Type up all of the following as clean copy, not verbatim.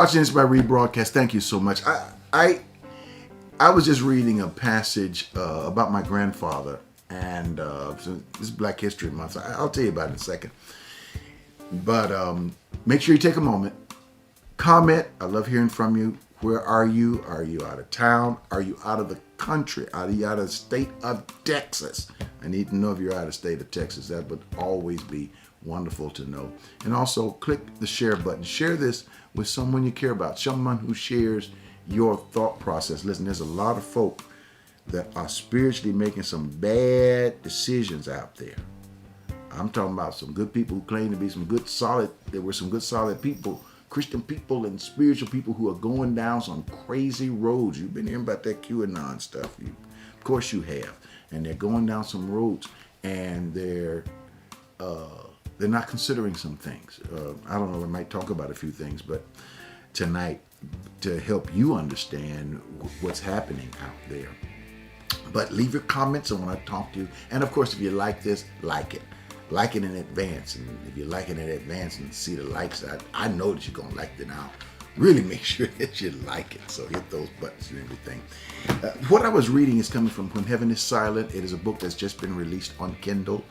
Watching this by rebroadcast. Thank you so much. I was just reading a passage about my grandfather, and so this is Black History Month. So I'll tell you about it in a second. But make sure you take a moment, comment. I love hearing from you. Where are you? Are you out of town? Are you out of the country? Are you out of the state of Texas? I need to know if you're out of the state of Texas. That would always be wonderful to know. And also click the share button. Share this with someone you care about, someone who shares your thought process. Listen, there's a lot of folk that are spiritually making some bad decisions out there. I'm talking about some good people who claim to be there were some good solid people, Christian people and spiritual people who are going down some crazy roads. You've been hearing about that QAnon stuff. Of course you have. And they're going down some roads, and they're not considering some things. I don't know, we might talk about a few things, but tonight, to help you understand what's happening out there. But leave your comments, I want to talk to you. And of course, if you like this, like it. Like it in advance. And if you like it in advance and see the likes, I know that you're going to like it now. Really make sure that you like it. So hit those buttons and everything. What I was reading is coming from When Heaven is Silent. It is a book that's just been released on Kindle.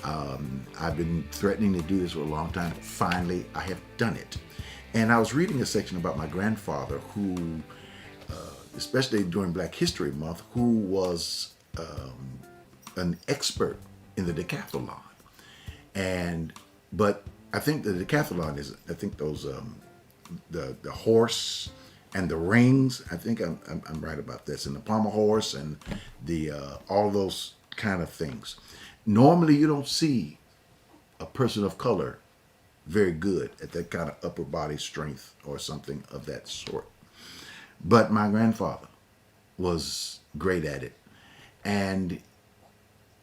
I've been threatening to do this for a long time. Finally, I have done it. And I was reading a section about my grandfather who, especially during Black History Month, who was an expert in the decathlon. But I think the decathlon is, I think those, the horse and the rings, I think I'm right about this, and the pommel horse and the, all those kind of things. Normally you don't see a person of color very good at that kind of upper body strength or something of that sort. But my grandfather was great at it. And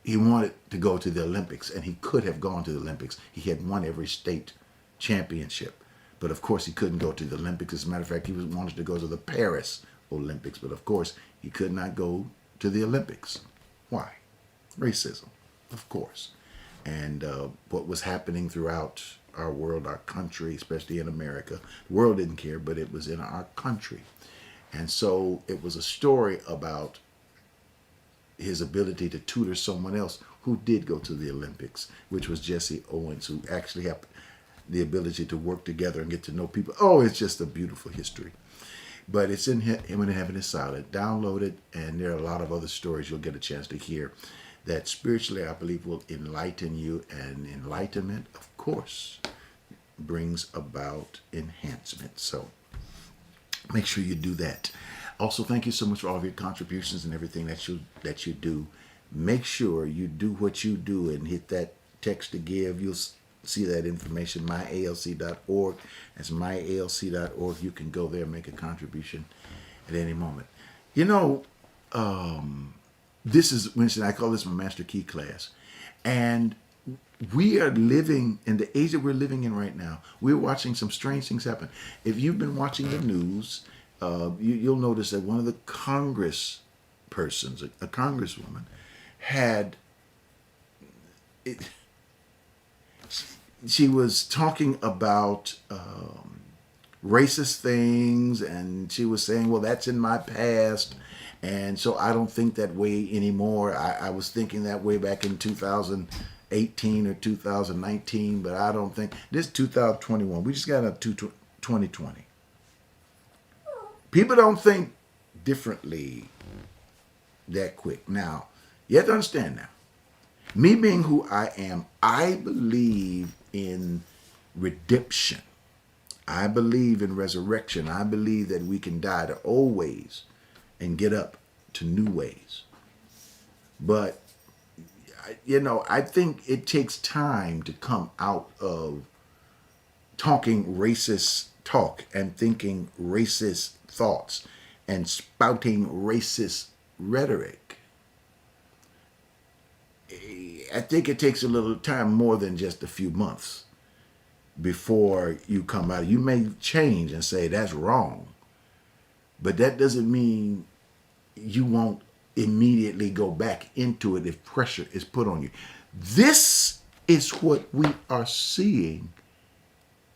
he wanted to go to the Olympics, and he could have gone to the Olympics. He had won every state championship. But of course he couldn't go to the Olympics. As a matter of fact, he wanted to go to the Paris Olympics. But of course he could not go to the Olympics. Why? Racism, of course. And what was happening throughout our world, our country, especially in America. The world didn't care, but it was in our country. And so it was a story about his ability to tutor someone else who did go to the Olympics, which was Jesse Owens, who actually had the ability to work together and get to know people. Oh, it's just a beautiful history. But it's in When Heaven is Silent. Download it, and there are a lot of other stories you'll get a chance to hear that spiritually, I believe, will enlighten you. And enlightenment, of course, brings about enhancement. So make sure you do that. Also, thank you so much for all of your contributions and everything that you do. Make sure you do what you do and hit that text to give. You'll see that information, myalc.org. That's myalc.org. You can go there and make a contribution at any moment. You know, this is, Winston, I call this my Master Key class. And we are living in the age that we're living in right now. We're watching some strange things happen. If you've been watching the news, you'll notice that one of the Congress persons, a congresswoman, had it. She was talking about racist things, and she was saying, well, that's in my past, and so I don't think that way anymore. I was thinking that way back in 2018 or 2019, but I don't think, this 2021, we just got a 2020. People don't think differently that quick. Now, you have to understand now, me being who I am, I believe in redemption. I believe in resurrection. I believe that we can die to old ways and get up to new ways. But, you know, I think it takes time to come out of talking racist talk and thinking racist thoughts and spouting racist rhetoric. I think it takes a little time, more than just a few months, before you come out. You may change and say that's wrong, but that doesn't mean you won't immediately go back into it if pressure is put on you. This is what we are seeing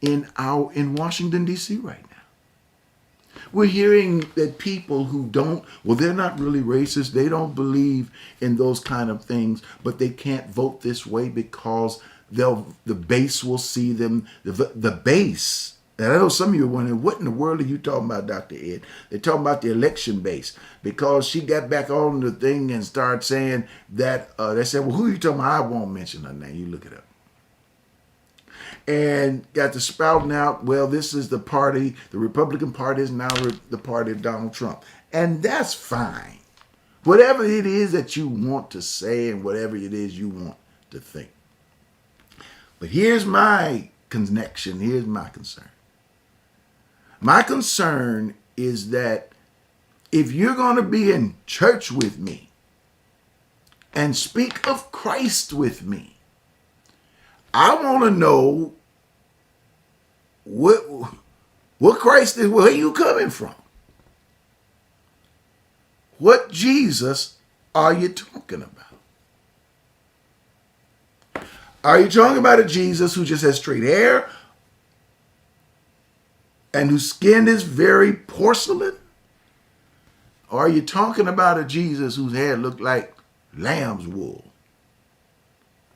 in Washington, D.C. right now. We're hearing that people who don't, well, they're not really racist. They don't believe in those kind of things, but they can't vote this way because the base will see them. The base. And I know some of you are wondering, what in the world are you talking about, Dr. Ed? They're talking about the election base, because she got back on the thing and started saying that, they said, well, who are you talking about? I won't mention her name. You look it up. And got to spouting out, well, this is the party, the Republican Party is now the party of Donald Trump. And that's fine. Whatever it is that you want to say and whatever it is you want to think. But here's my connection, here's my concern. My concern is that if you're going to be in church with me and speak of Christ with me, I want to know what Christ is, where are you coming from? What Jesus are you talking about? Are you talking about a Jesus who just has straight hair and whose skin is very porcelain? Or are you talking about a Jesus whose hair looked like lamb's wool?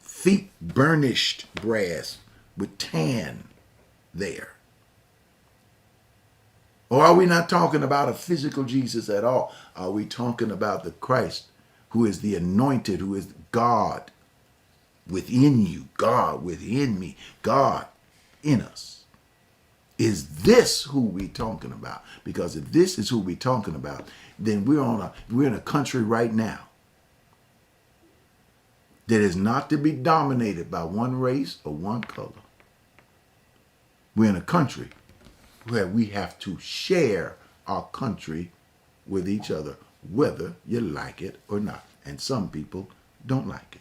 Feet burnished brass with tan there? Or are we not talking about a physical Jesus at all? Are we talking about the Christ who is the anointed, who is God within you, God within me, God in us? Is this who we talking about? Because if this is who we talking about, then we're in a country right now that is not to be dominated by one race or one color. We're in a country where we have to share our country with each other, whether you like it or not. And some people don't like it.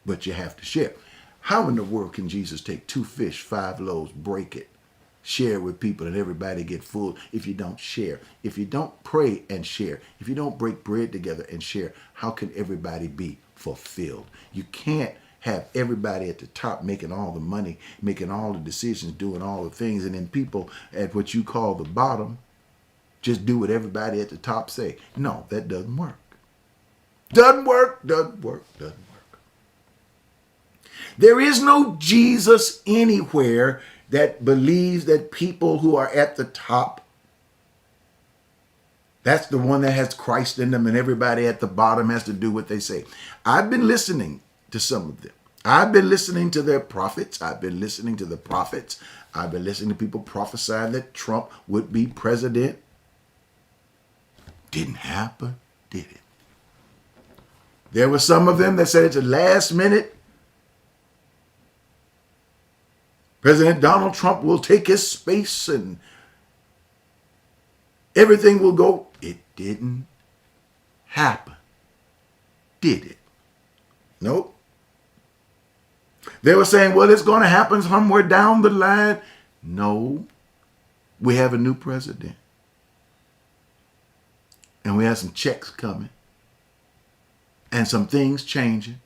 But you have to share. How in the world can Jesus take 2 fish, 5 loaves, break it, share it with people, and everybody get full if you don't share? If you don't pray and share, if you don't break bread together and share, how can everybody be fulfilled? You can't have everybody at the top making all the money, making all the decisions, doing all the things, and then people at what you call the bottom just do what everybody at the top say. No, that doesn't work. Doesn't work. There is no Jesus anywhere that believes that people who are at the top, that's the one that has Christ in them, and everybody at the bottom has to do what they say. I've been listening to some of them. I've been listening to their prophets. I've been listening to the prophets. I've been listening to people prophesying that Trump would be president. Didn't happen, did it? There were some of them that said at the last minute, President Donald Trump will take his space and everything will go. It didn't happen, did it? Nope. They were saying, well, it's going to happen somewhere down the line. No, we have a new president. And we have some checks coming. And some things changing.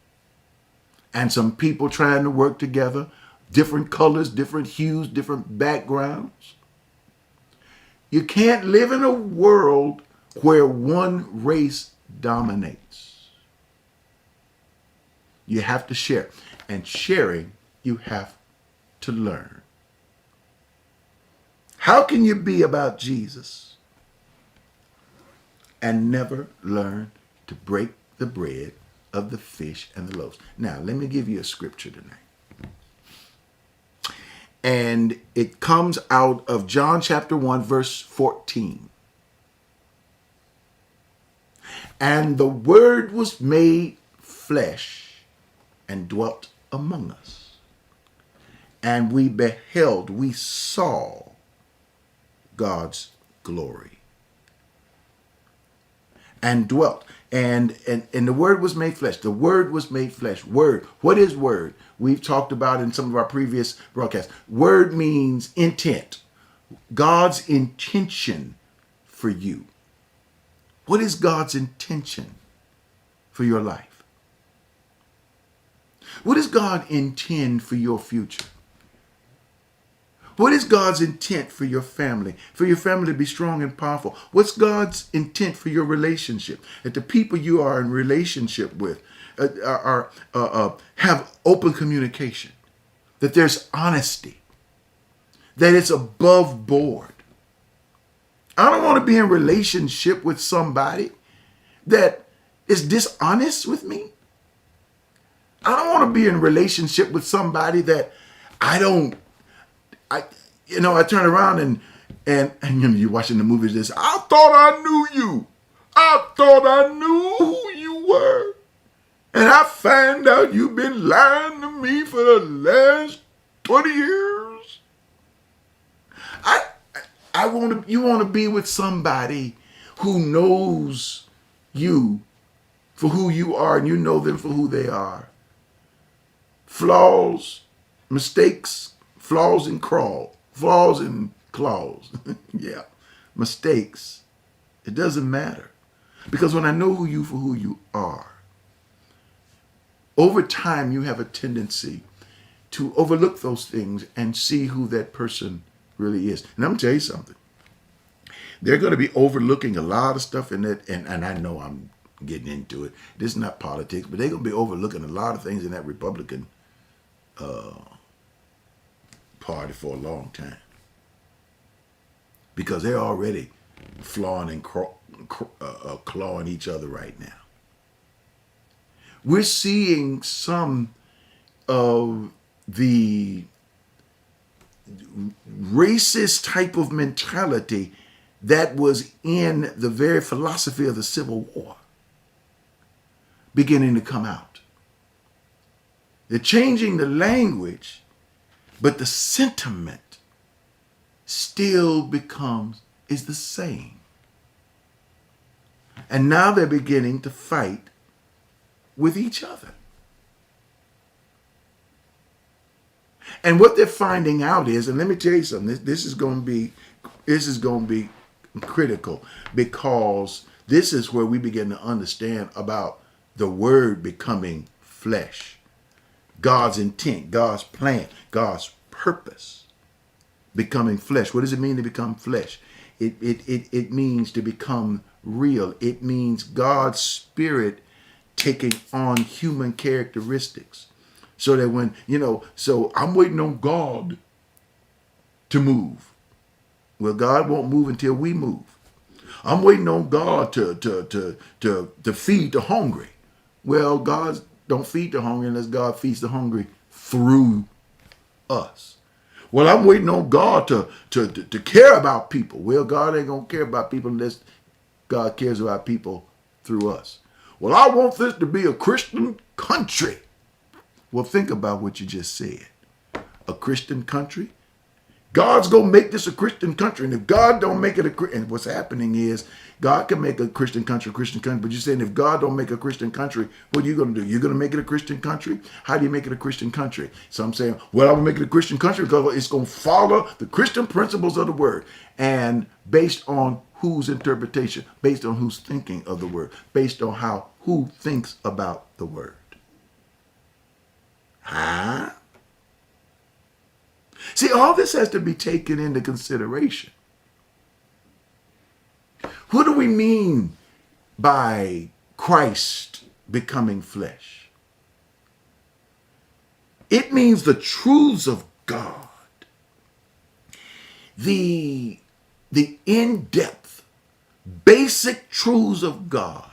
And some people trying to work together. Different colors, different hues, different backgrounds. You can't live in a world where one race dominates. You have to share. And sharing, you have to learn. How can you be about Jesus and never learn to break the bread of the fish and the loaves? Now, let me give you a scripture tonight. And it comes out of John chapter 1, verse 14. And the Word was made flesh and dwelt among us. And we beheld, we saw God's glory. And dwelt. And the Word was made flesh. The Word was made flesh. Word. What is word? We've talked about in some of our previous broadcasts. Word means intent. God's intention for you. What is God's intention for your life? What does God intend for your future? What is God's intent for your family? For your family to be strong and powerful. What's God's intent for your relationship? That the people you are in relationship with have open communication. That there's honesty. That it's above board. I don't want to be in relationship with somebody that is dishonest with me. I don't want to be in relationship with somebody that I turn around and you're watching the movies. This, I thought I knew you. I thought I knew who you were. And I find out you've been lying to me for the last 20 years. You want to be with somebody who knows you for who you are and you know them for who they are. Flaws, mistakes, flaws and claws. Yeah, mistakes. It doesn't matter. Because when I know you for who you are, over time you have a tendency to overlook those things and see who that person really is. And I'm going to tell you something. They're going to be overlooking a lot of stuff in that, and I know I'm getting into it. This is not politics, but they're going to be overlooking a lot of things in that Republican party for a long time. Because they're already clawing and clawing each other right now. We're seeing some of the racist type of mentality that was in the very philosophy of the Civil War beginning to come out. They're changing the language, but the sentiment still is the same. And now they're beginning to fight with each other. And what they're finding out is, and let me tell you something, this is going to be critical, because this is where we begin to understand about the word becoming flesh. God's intent, God's plan, God's purpose becoming flesh. What does it mean to become flesh? It means to become real. It means God's spirit taking on human characteristics. So that so I'm waiting on God to move. Well, God won't move until we move. I'm waiting on God to feed the hungry. Well, God don't feed the hungry unless God feeds the hungry through us. Well, I'm waiting on God to care about people. Well, God ain't going to care about people unless God cares about people through us. Well, I want this to be a Christian country. Well, think about what you just said. A Christian country? God's going to make this a Christian country. And if God don't make it and what's happening is God can make a Christian country, but you're saying if God don't make a Christian country, what are you going to do? You're going to make it a Christian country? How do you make it a Christian country? So I'm saying, well, I'm going to make it a Christian country because it's going to follow the Christian principles of the word. And based on whose interpretation, based on who's thinking of the word, based on who thinks about the word. Huh? See, all this has to be taken into consideration. What do we mean by Christ becoming flesh? It means the truths of God, the in-depth, basic truths of God,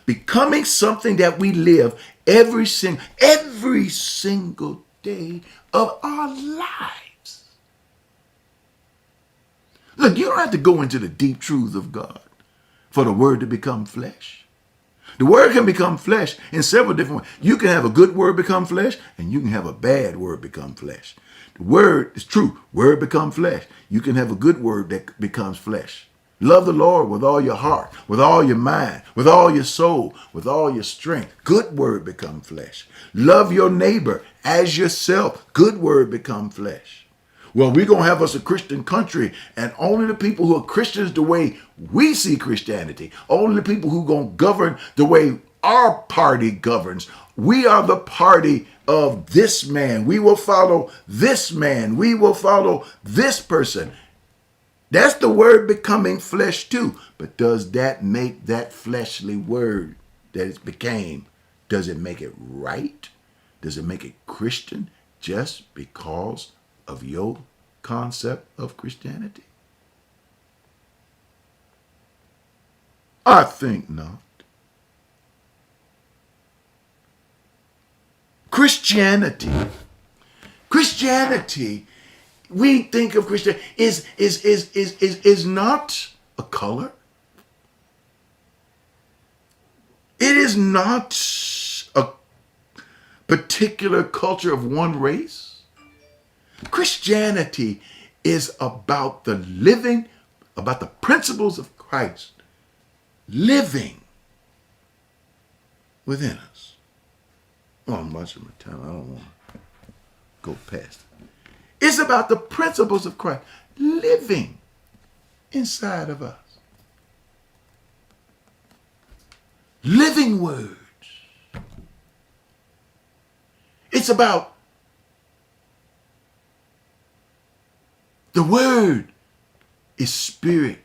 becoming something that we live every single day of our lives. Look, you don't have to go into the deep truths of God for the word to become flesh. The word can become flesh in several different ways. You can have a good word become flesh, and you can have a bad word become flesh. The word is true. Word become flesh. You can have a good word that becomes flesh. Love the Lord with all your heart, with all your mind, with all your soul, with all your strength. Good word become flesh. Love your neighbor as yourself. Good word become flesh. Well, we're going to have us a Christian country, and only the people who are Christians the way we see Christianity, only the people who are going to govern the way our party governs. We are the party of this man. We will follow this man. We will follow this person. That's the word becoming flesh too. But does that make that fleshly word that it became, does it make it right? Does it make it Christian just because of your concept of Christianity? I think not. Christianity, we think of Christianity is not a color. It is not a particular culture of one race. Christianity is about the living, about the principles of Christ living within us. Oh, much of my time, I don't want to go past it. It's about the principles of Christ living inside of us. Living words. It's about the word is spirit,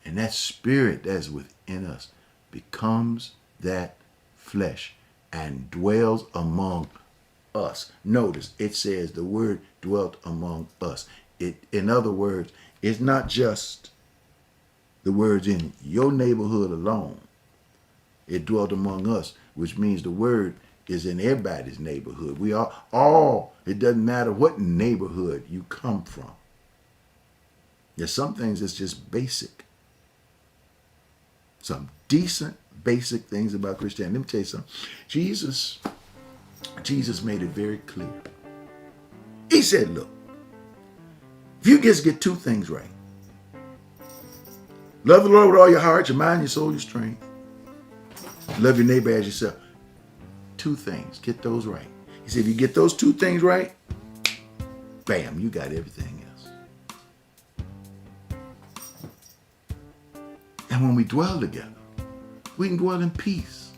and that spirit that is within us becomes that flesh and dwells among us. Notice it says the word dwelt among us. In other words, it's not just the words in your neighborhood alone. It dwelt among us, which means the word is in everybody's neighborhood. We are all, it doesn't matter what neighborhood you come from. There's some things that's just basic. Some decent, basic things about Christianity. Let me tell you something. Jesus made it very clear. He said, look, if you just get two things right, love the Lord with all your heart, your mind, your soul, your strength. Love your neighbor as yourself. Two things. Get those right. He said, if you get those two things right, bam, you got everything else. And when we dwell together, we can dwell in peace.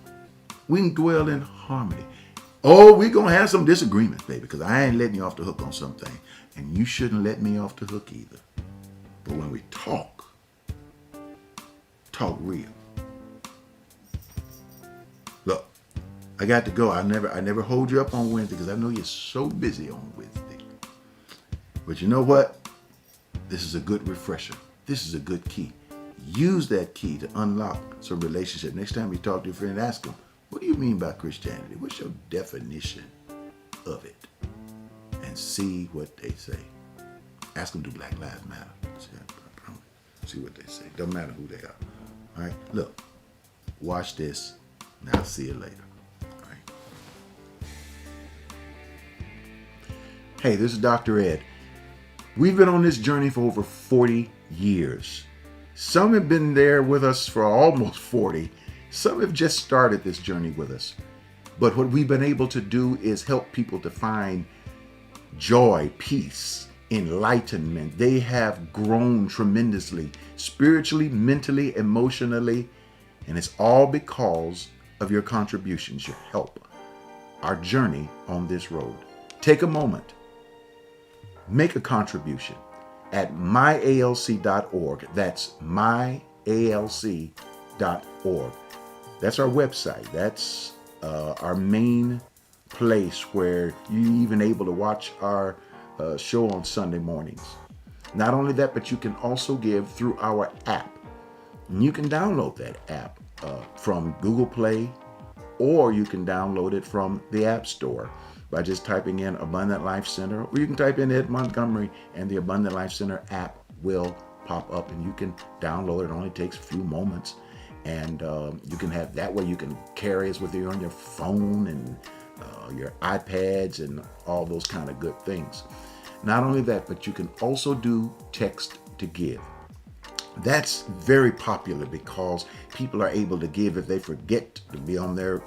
We can dwell in harmony. Oh, we're going to have some disagreements, baby, because I ain't letting you off the hook on something. And you shouldn't let me off the hook either. But when we talk real. Look, I got to go. I never hold you up on Wednesday because I know you're so busy on Wednesday. But you know what? This is a good refresher. This is a good key. Use that key to unlock some relationship. Next time you talk to your friend, ask them, what do you mean by Christianity? What's your definition of it? And see what they say. Ask them, do Black Lives Matter? See what they say. Doesn't matter who they are. All right? Look, watch this, and I'll see you later. All right? Hey, this is Dr. Ed. We've been on this journey for over 40 years. Some have been there with us for almost 40. Some have just started this journey with us. But what we've been able to do is help people to find joy, peace, enlightenment. They have grown tremendously, spiritually, mentally, emotionally, and it's all because of your contributions, your help, our journey on this road. Take a moment, make a contribution at myalc.org. That's myalc.org. That's our website. That's our main place where you're even able to watch our show on Sunday mornings. Not only that, but you can also give through our app. And you can download that app from Google Play, or you can download it from the App Store by just typing in Abundant Life Center, or you can type in Ed Montgomery and the Abundant Life Center app will pop up and you can download it. It only takes a few moments. And you can have that way you can carry us with you on your phone and your iPads and all those kind of good things. Not only that, but you can also do text to give. That's very popular because people are able to give if they forget to be on their,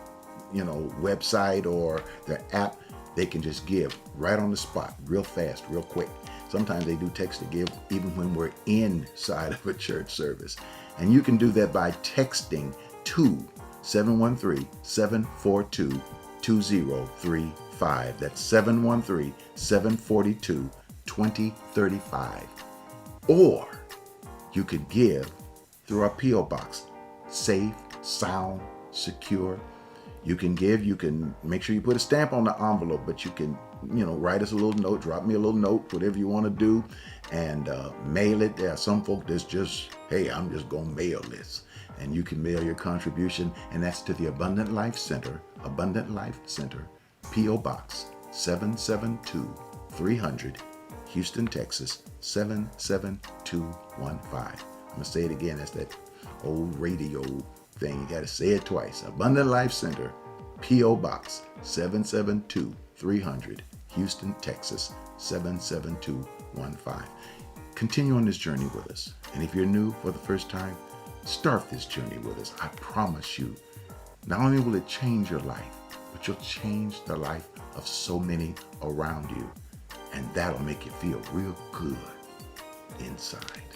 website or their app. They can just give right on the spot, real fast, real quick. Sometimes they do text to give even when we're inside of a church service. And you can do that by texting to 713-742-2035. That's 713-742-2035. Or you could give through our P.O. Box. Safe, sound, secure. You can give, you can make sure you put a stamp on the envelope, but you can, write us a little note, drop me a little note, whatever you want to do, and mail it. There are some folk that's just, hey, I'm just going to mail this. And you can mail your contribution, and that's to the Abundant Life Center, P.O. Box 772-300, Houston, Texas 77215. I'm going to say it again. That's that old radio thing. You got to say it twice. Abundant Life Center, P.O. Box 772-300, Houston, Texas 77215. Continue on this journey with us. And if you're new for the first time, start this journey with us. I promise you, not only will it change your life, but you'll change the life of so many around you. And that'll make you feel real good inside.